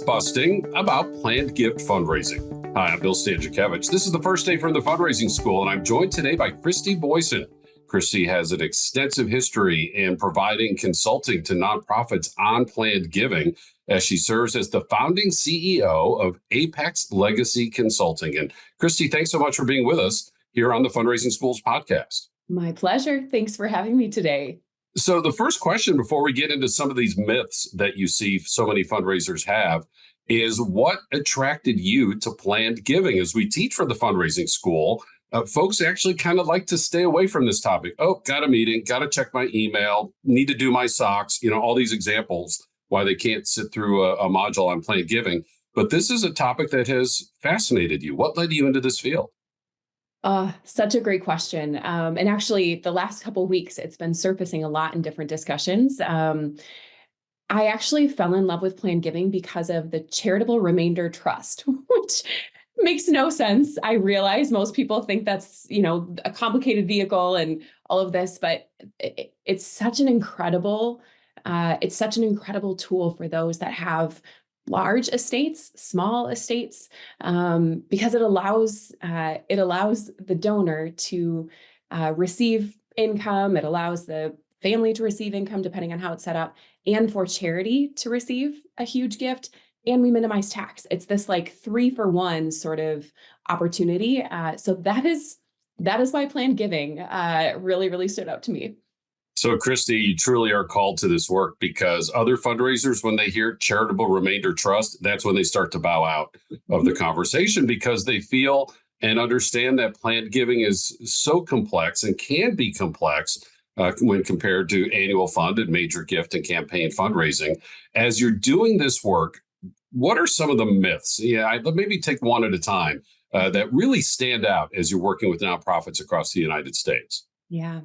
busting about planned gift fundraising. Hi, I'm Bill Stanczykiewicz. This is the first day from the Fundraising School, and I'm joined today by Christy Boyson. Christy has an extensive history in providing consulting to nonprofits on planned giving, as she serves as the founding CEO of Apex Legacy Consulting. And Christy, thanks so much for being with us here on the Fundraising Schools podcast. My pleasure. Thanks for having me today. So the first question before we get into some of these myths that you see so many fundraisers have is what attracted you to planned giving? As we teach for the fundraising school, folks actually kind of like to stay away from this topic. Oh, got a meeting, got to check my email, need to do my socks, all these examples why they can't sit through a module on planned giving. But this is a topic that has fascinated you. What led you into this field? Such a great question. And actually, the last couple of weeks, it's been surfacing a lot in different discussions. I actually fell in love with planned giving because of the charitable remainder trust, which makes no sense. I realize most people think that's, a complicated vehicle and all of this, but it's such an incredible tool for those that have large estates, small estates, because it allows the donor to receive income. It allows the family to receive income, depending on how it's set up, and for charity to receive a huge gift. And we minimize tax. It's this like 3-for-1 sort of opportunity. So that is why planned giving really, really stood out to me. So, Christy, you truly are called to this work because other fundraisers, when they hear charitable remainder trust, that's when they start to bow out of the conversation because they feel and understand that planned giving is so complex and can be complex when compared to annual fund and major gift and campaign fundraising. As you're doing this work, what are some of the myths? Maybe take one at a time that really stand out as you're working with nonprofits across the United States. Yeah.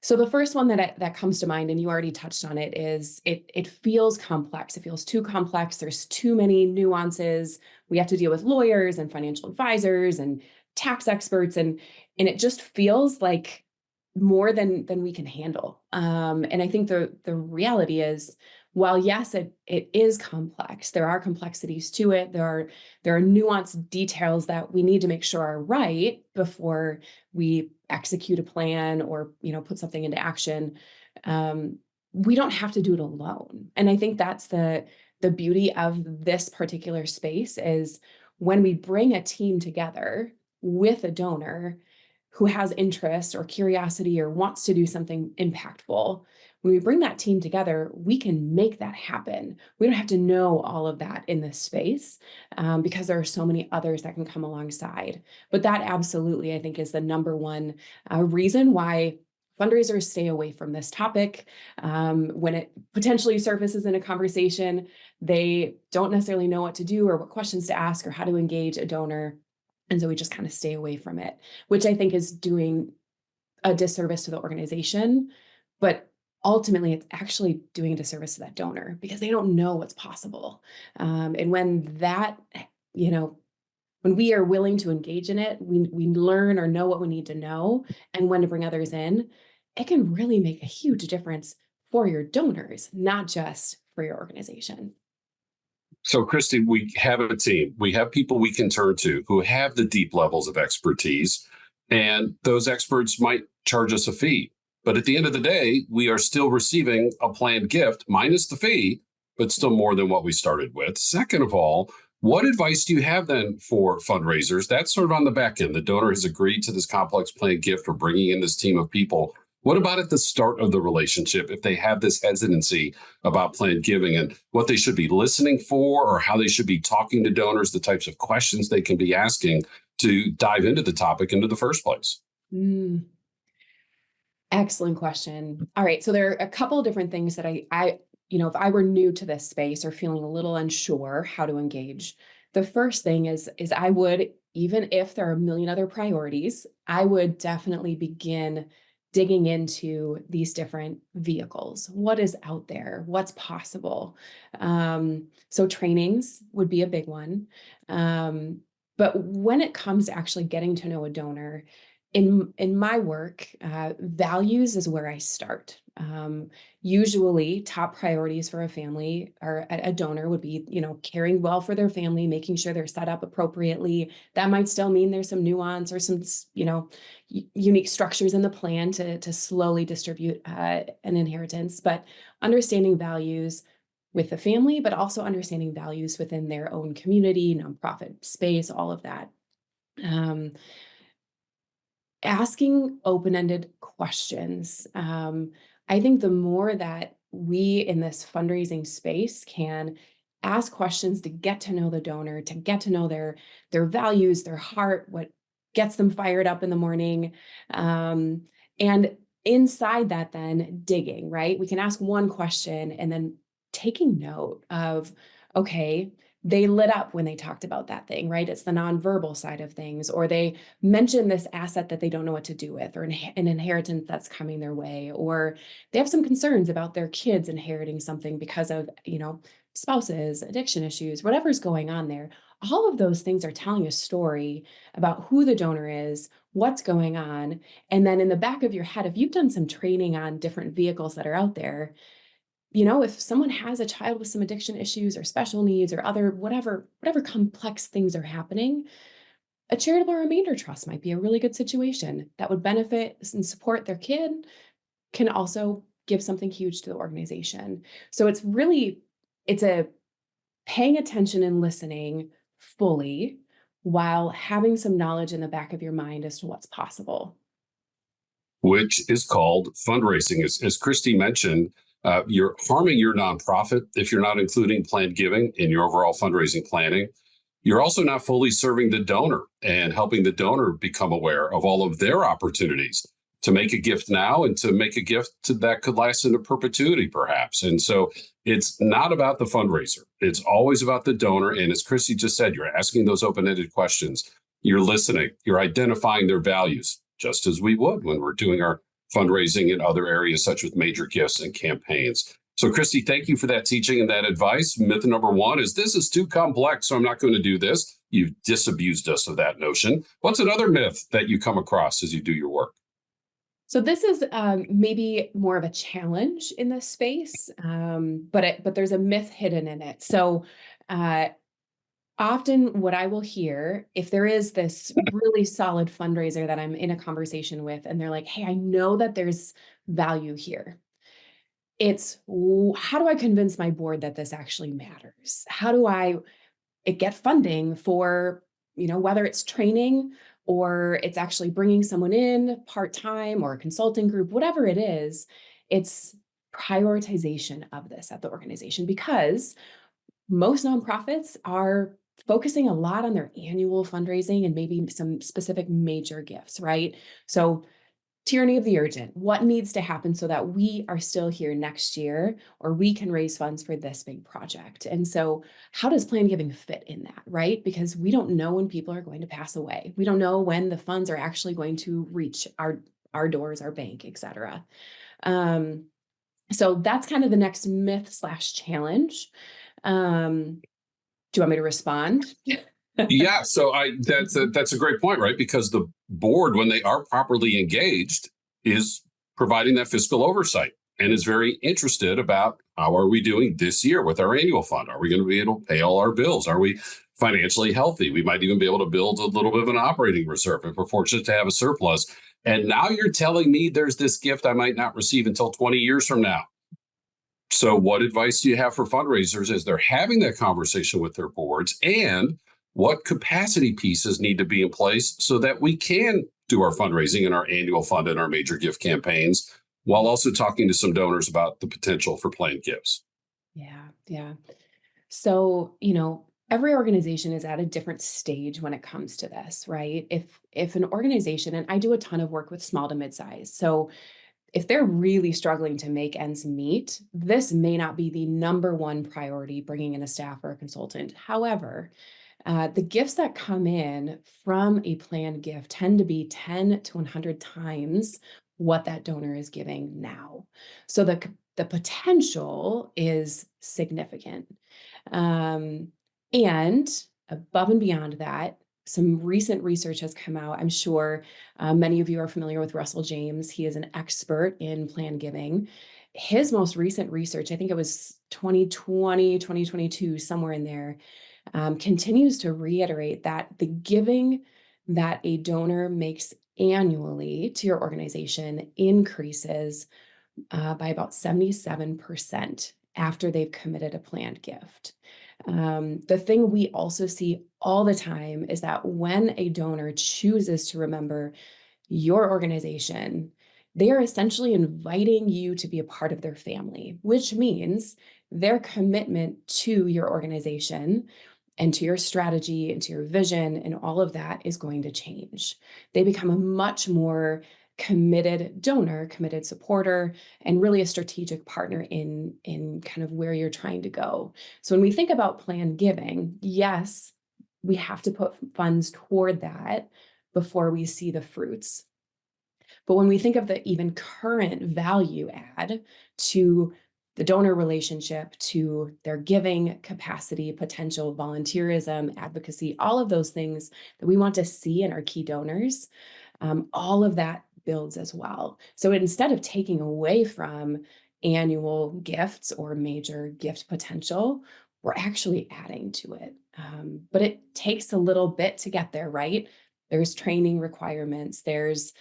So the first one that comes to mind, and you already touched on it, is it feels complex. It feels too complex. There's too many nuances. We have to deal with lawyers and financial advisors and tax experts, and it just feels like more than we can handle. And I think the reality is, while yes, it is complex, there are complexities to it. There are nuanced details that we need to make sure are right before we execute a plan or put something into action. We don't have to do it alone. And I think that's the beauty of this particular space is when we bring a team together with a donor who has interest or curiosity or wants to do something impactful. When we bring that team together, we can make that happen. We don't have to know all of that in this space because there are so many others that can come alongside. But that absolutely, I think, is the number one reason why fundraisers stay away from this topic. When it potentially surfaces in a conversation, they don't necessarily know what to do or what questions to ask or how to engage a donor. And so we just kind of stay away from it, which I think is doing a disservice to the organization. But ultimately, it's actually doing a disservice to that donor because they don't know what's possible. And when we are willing to engage in it, we learn or know what we need to know and when to bring others in, it can really make a huge difference for your donors, not just for your organization. So, Christy, we have a team. We have people we can turn to who have the deep levels of expertise, and those experts might charge us a fee. But at the end of the day, we are still receiving a planned gift minus the fee, but still more than what we started with. Second of all, what advice do you have then for fundraisers? That's sort of on the back end. The donor has agreed to this complex planned gift or bringing in this team of people. What about at the start of the relationship, if they have this hesitancy about planned giving and what they should be listening for or how they should be talking to donors, the types of questions they can be asking to dive into the topic into the first place? Excellent question. All right. So there are a couple of different things that if I were new to this space or feeling a little unsure how to engage, the first thing is I would, even if there are a million other priorities, I would definitely begin digging into these different vehicles. What is out there? What's possible? So trainings would be a big one. But when it comes to actually getting to know a donor, In my work, values is where I start. Usually, top priorities for a family or a donor would be, caring well for their family, making sure they're set up appropriately. That might still mean there's some nuance or some, unique structures in the plan to slowly distribute an inheritance. But understanding values with the family, but also understanding values within their own community, nonprofit space, all of that. Um, Asking open-ended questions. I think the more that we in this fundraising space can ask questions to get to know the donor, to get to know their values, their heart, what gets them fired up in the morning. And inside that, then digging, right? We can ask one question and then taking note of, okay, they lit up when they talked about that thing, right? It's the nonverbal side of things, or they mention this asset that they don't know what to do with, or an inheritance that's coming their way, or they have some concerns about their kids inheriting something because of, spouses, addiction issues, whatever's going on there. All of those things are telling a story about who the donor is, what's going on. And then in the back of your head, if you've done some training on different vehicles that are out there, if someone has a child with some addiction issues or special needs or other whatever complex things are happening, a charitable remainder trust might be a really good situation that would benefit and support their kid, can also give something huge to the organization. So it's a paying attention and listening fully while having some knowledge in the back of your mind as to what's possible. which is called fundraising. As Christy mentioned, you're harming your nonprofit if you're not including planned giving in your overall fundraising planning. You're also not fully serving the donor and helping the donor become aware of all of their opportunities to make a gift now and to make a gift that could last into perpetuity, perhaps. And so it's not about the fundraiser. It's always about the donor. And as Christy just said, you're asking those open-ended questions. You're listening. You're identifying their values, just as we would when we're doing our fundraising in other areas, such as major gifts and campaigns. So, Christy, thank you for that teaching and that advice. Myth number one is this is too complex, so I'm not going to do this. You've disabused us of that notion. What's another myth that you come across as you do your work? So this is maybe more of a challenge in this space, but there's a myth hidden in it. So uh, often, what I will hear, if there is this really solid fundraiser that I'm in a conversation with, and they're like, "Hey, I know that there's value here." It's how do I convince my board that this actually matters? How do I get funding for, whether it's training or it's actually bringing someone in part-time or a consulting group, whatever it is, it's prioritization of this at the organization because most nonprofits are focusing a lot on their annual fundraising and maybe some specific major gifts, right? So tyranny of the urgent. What needs to happen so that we are still here next year or we can raise funds for this big project? And so, how does plan giving fit in that, right? Because we don't know when people are going to pass away. We don't know when the funds are actually going to reach our doors, our bank, et cetera. Um, so that's kind of the next myth slash challenge. Do you want me to respond? Yeah, so that's a great point, right? Because the board, when they are properly engaged, is providing that fiscal oversight and is very interested about how are we doing this year with our annual fund? Are we going to be able to pay all our bills? Are we financially healthy? We might even be able to build a little bit of an operating reserve if we're fortunate to have a surplus. And now you're telling me there's this gift I might not receive until 20 years from now. So, what advice do you have for fundraisers as they're having that conversation with their boards? And what capacity pieces need to be in place so that we can do our fundraising and our annual fund and our major gift campaigns while also talking to some donors about the potential for planned gifts? Yeah, yeah. So, every organization is at a different stage when it comes to this, right? If an organization, and I do a ton of work with small to mid-size. So, if they're really struggling to make ends meet, this may not be the number one priority bringing in a staff or a consultant. However, the gifts that come in from a planned gift tend to be 10 to 100 times what that donor is giving now. So the potential is significant. Um, and above and beyond that, some recent research has come out. I'm sure many of you are familiar with Russell James. He is an expert in plan giving. His most recent research, I think it was 2020, 2022, somewhere in there, continues to reiterate that the giving that a donor makes annually to your organization increases by about 77% after they've committed a planned gift. The thing we also see all the time is that when a donor chooses to remember your organization, they are essentially inviting you to be a part of their family, which means their commitment to your organization and to your strategy and to your vision and all of that is going to change. They become a much more committed donor, committed supporter, and really a strategic partner in kind of where you're trying to go. So when we think about planned giving, yes, we have to put funds toward that before we see the fruits. But when we think of the even current value add to the donor relationship, to their giving capacity, potential, volunteerism, advocacy, all of those things that we want to see in our key donors, all of that builds as well. So instead of taking away from annual gifts or major gift potential, we're actually adding to it. But it takes a little bit to get there, right? There's training requirements, there's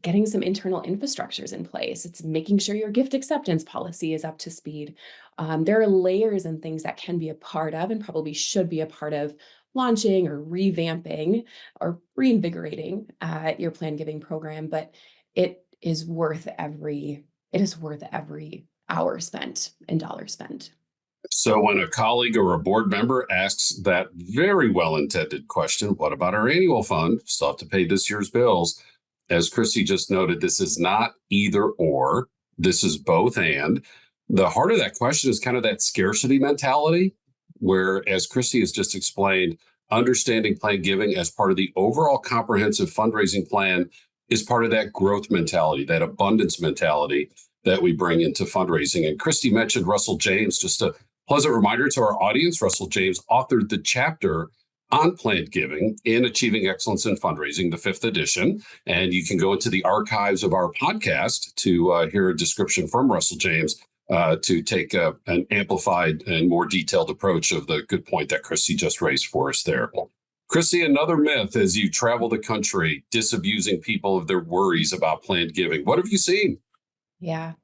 getting some internal infrastructures in place. It's making sure your gift acceptance policy is up to speed. There are layers and things that can be a part of and probably should be a part of launching or revamping or reinvigorating your plan giving program, but it is worth every hour spent and dollar spent. So when a colleague or a board member asks that very well-intended question, what about our annual fund? Still have to pay this year's bills. As Christy just noted, this is not either or, this is both and. The heart of that question is kind of that scarcity mentality, where, as Christy has just explained, understanding plan giving as part of the overall comprehensive fundraising plan is part of that growth mentality, that abundance mentality that we bring into fundraising. And Christy mentioned Russell James, just a pleasant reminder to our audience. Russell James authored the chapter on planned giving in Achieving Excellence in Fundraising, the 5th edition. And you can go into the archives of our podcast to hear a description from Russell James to take an amplified and more detailed approach of the good point that Christy just raised for us there. Christy, another myth as you travel the country, disabusing people of their worries about planned giving. What have you seen? Yeah.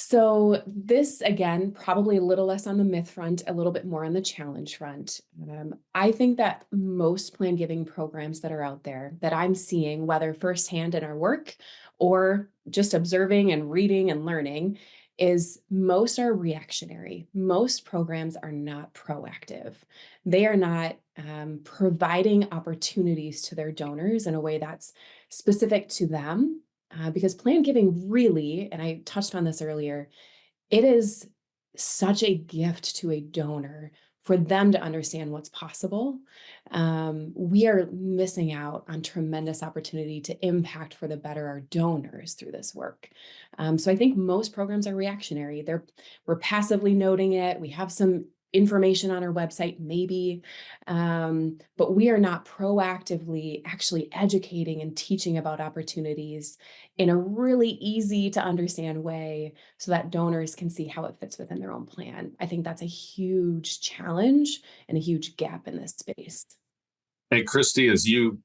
So this, again, probably a little less on the myth front, a little bit more on the challenge front. I think that most plan giving programs that are out there that I'm seeing, whether firsthand in our work or just observing and reading and learning, is most are reactionary. Most programs are not proactive. They are not providing opportunities to their donors in a way that's specific to them, because plan giving really, and I touched on this earlier, it is such a gift to a donor for them to understand what's possible. We are missing out on tremendous opportunity to impact for the better our donors through this work. So I think most programs are reactionary. We're passively noting it. We have some information on our website, maybe, but we are not proactively actually educating and teaching about opportunities in a really easy to understand way so that donors can see how it fits within their own plan. I think that's a huge challenge and a huge gap in this space. And Christy, as you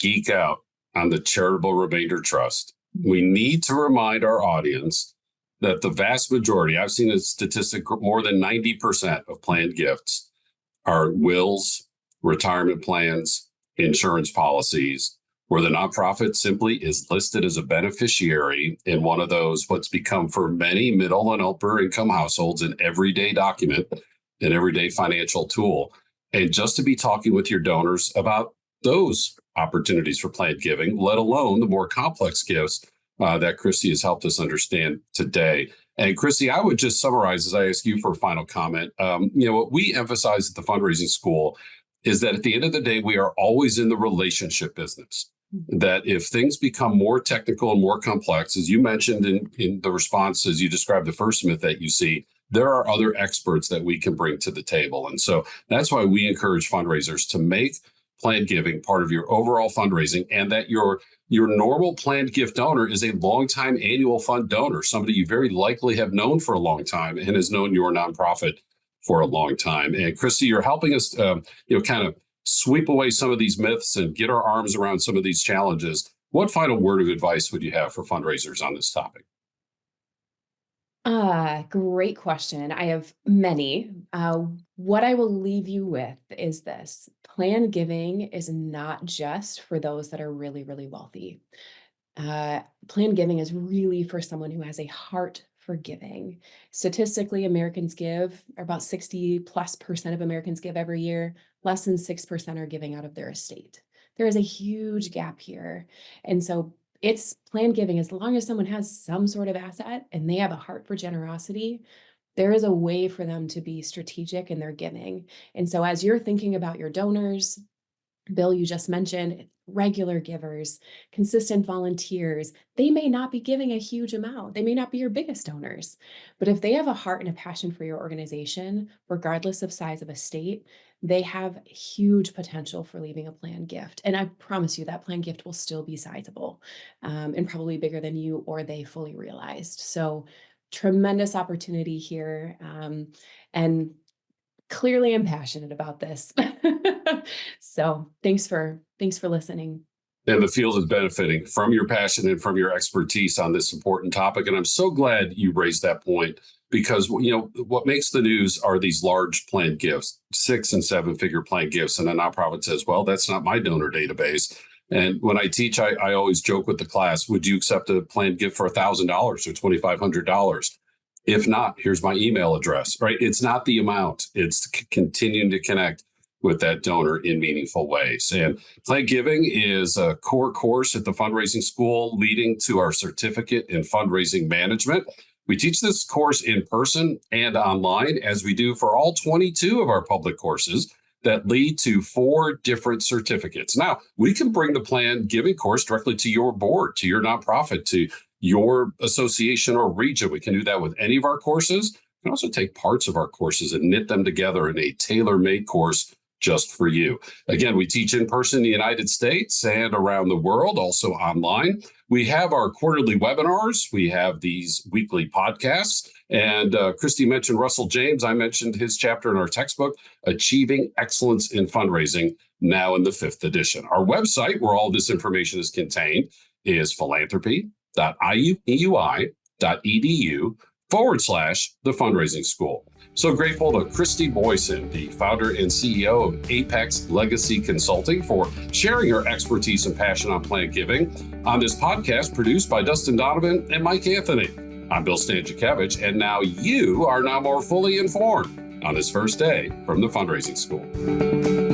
geek out on the Charitable Remainder Trust, we need to remind our audience that the vast majority, I've seen a statistic, more than 90% of planned gifts are wills, retirement plans, insurance policies, where the nonprofit simply is listed as a beneficiary in one of those, what's become for many middle and upper income households, an everyday document, an everyday financial tool. And just to be talking with your donors about those opportunities for planned giving, let alone the more complex gifts that Christy has helped us understand today. And Christy, I would just summarize as I ask you for a final comment. What we emphasize at the fundraising school is that at the end of the day, we are always in the relationship business. That if things become more technical and more complex, as you mentioned in the response, as you described the first myth that you see, there are other experts that we can bring to the table. And so that's why we encourage fundraisers to make planned giving part of your overall fundraising, and that your normal planned gift donor is a longtime annual fund donor, somebody you very likely have known for a long time and has known your nonprofit for a long time. And Christy, you're helping us, kind of sweep away some of these myths and get our arms around some of these challenges. What final word of advice would you have for fundraisers on this topic? Great question. I have many. What I will leave you with is this: planned giving is not just for those that are really, really wealthy. Planned giving is really for someone who has a heart for giving. Statistically, Americans give, or about 60+% of Americans give every year. Less than 6% are giving out of their estate. There is a huge gap here. And so it's planned giving. As long as someone has some sort of asset and they have a heart for generosity, there is a way for them to be strategic in their giving. And so as you're thinking about your donors, Bill, you just mentioned regular givers, consistent volunteers. They may not be giving a huge amount. They may not be your biggest donors, but if they have a heart and a passion for your organization, regardless of size of estate, they have huge potential for leaving a planned gift. And I promise you that planned gift will still be sizable, and probably bigger than you or they fully realized. So tremendous opportunity here. And clearly I'm passionate about this. So thanks for listening. And the field is benefiting from your passion and from your expertise on this important topic. And I'm so glad you raised that point, because what makes the news are these large planned gifts, 6 and 7 figure planned gifts. And a nonprofit says, well, that's not my donor database. And when I teach, I always joke with the class, would you accept a planned gift for $1,000 or $2,500? If not, here's my email address, right? It's not the amount, it's continuing to connect with that donor in meaningful ways. And Planned Giving is a core course at the Fundraising School leading to our certificate in fundraising management. We teach this course in person and online, as we do for all 22 of our public courses that lead to 4 different certificates. Now, we can bring the Planned Giving course directly to your board, to your nonprofit, to your association or region. We can do that with any of our courses. We can also take parts of our courses and knit them together in a tailor-made course just for you. Again, we teach in person in the United States and around the world, also online. We have our quarterly webinars. We have these weekly podcasts. And Christy mentioned Russell James. I mentioned his chapter in our textbook, Achieving Excellence in Fundraising, now in the 5th edition. Our website, where all this information is contained, is philanthropy.iupeui.edu/the fundraising school. So grateful to Christy Boyson, the founder and CEO of Apex Legacy Consulting, for sharing her expertise and passion on planned giving on this podcast produced by Dustin Donovan and Mike Anthony. I'm Bill Stanczykiewicz, and now you are more fully informed on this first day from the Fundraising School.